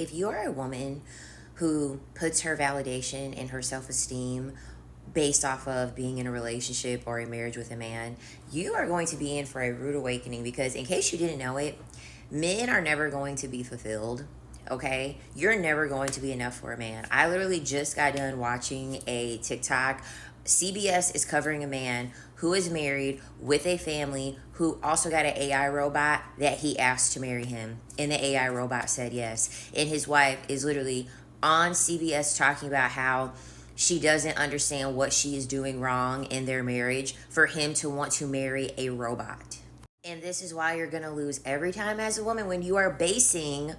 if you're a woman who puts her validation and her self esteem based off of being in a relationship or a marriage with a man, you are going to be in for a rude awakening because, in case you didn't know it, men are never going to be fulfilled. Okay, you're never going to be enough for a man. I literally just got done watching a TikTok. CBS is covering a man who is married with a family who also got an AI robot that he asked to marry him. And the AI robot said yes. And his wife is literally on CBS talking about how she doesn't understand what she is doing wrong in their marriage for him to want to marry a robot. And this is why you're going to lose every time as a woman when you are basing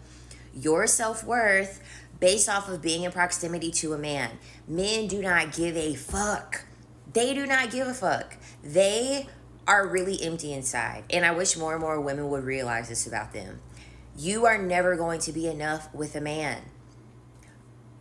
your self-worth based off of being in proximity to a man. Men do not give a fuck. They do not give a fuck. They are really empty inside. And I wish more and more women would realize this about them. You are never going to be enough with a man.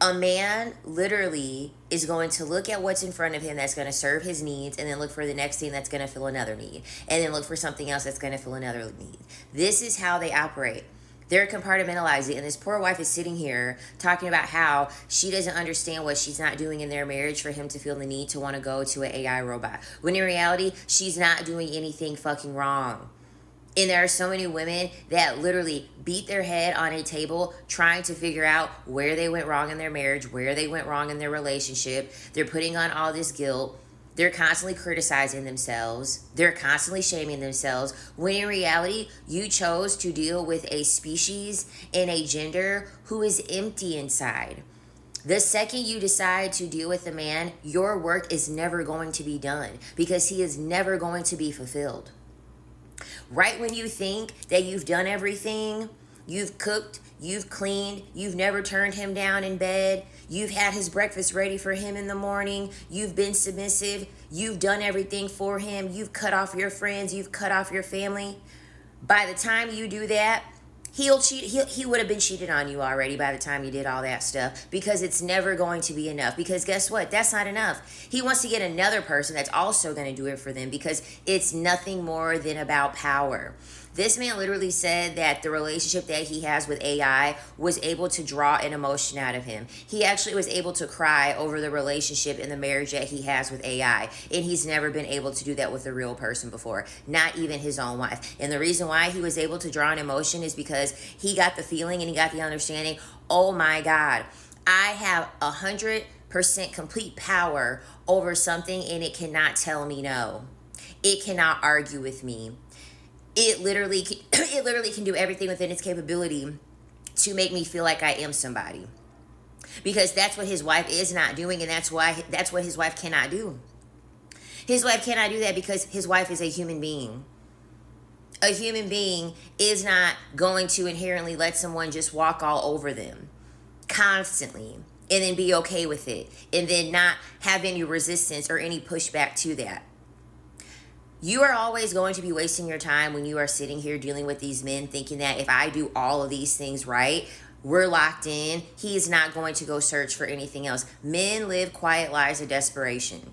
A man literally is going to look at what's in front of him that's going to serve his needs and then look for the next thing that's going to fill another need. And then look for something else that's going to fill another need. This is how they operate. They're compartmentalizing, and this poor wife is sitting here talking about how she doesn't understand what she's not doing in their marriage for him to feel the need to want to go to an AI robot. When in reality, she's not doing anything fucking wrong. And there are so many women that literally beat their head on a table trying to figure out where they went wrong in their marriage, where they went wrong in their relationship. They're putting on all this guilt. They're constantly criticizing themselves. They're constantly shaming themselves. When in reality, you chose to deal with a species and a gender who is empty inside. The second you decide to deal with a man, your work is never going to be done because he is never going to be fulfilled. Right when you think that you've done everything, you've cooked, you've cleaned, you've never turned him down in bed, you've had his breakfast ready for him in the morning, you've been submissive, you've done everything for him, you've cut off your friends, you've cut off your family. By the time you do that, he'll cheat. He would have been cheated on you already by the time you did all that stuff because it's never going to be enough. Because guess what? That's not enough. He wants to get another person that's also going to do it for them because it's nothing more than about power. This man literally said that the relationship that he has with AI was able to draw an emotion out of him. He actually was able to cry over the relationship and the marriage that he has with AI. And he's never been able to do that with a real person before, not even his own wife. And the reason why he was able to draw an emotion is because he got the feeling and he got the understanding, oh my God, I have 100% complete power over something and it cannot tell me no. It cannot argue with me. It literally can do everything within its capability to make me feel like I am somebody. Because that's what his wife is not doing, and that's what his wife cannot do. His wife cannot do that because his wife is a human being. A human being is not going to inherently let someone just walk all over them constantly and then be okay with it and then not have any resistance or any pushback to that. You are always going to be wasting your time when you are sitting here dealing with these men thinking that if I do all of these things right, we're locked in. He is not going to go search for anything else. Men live quiet lives of desperation.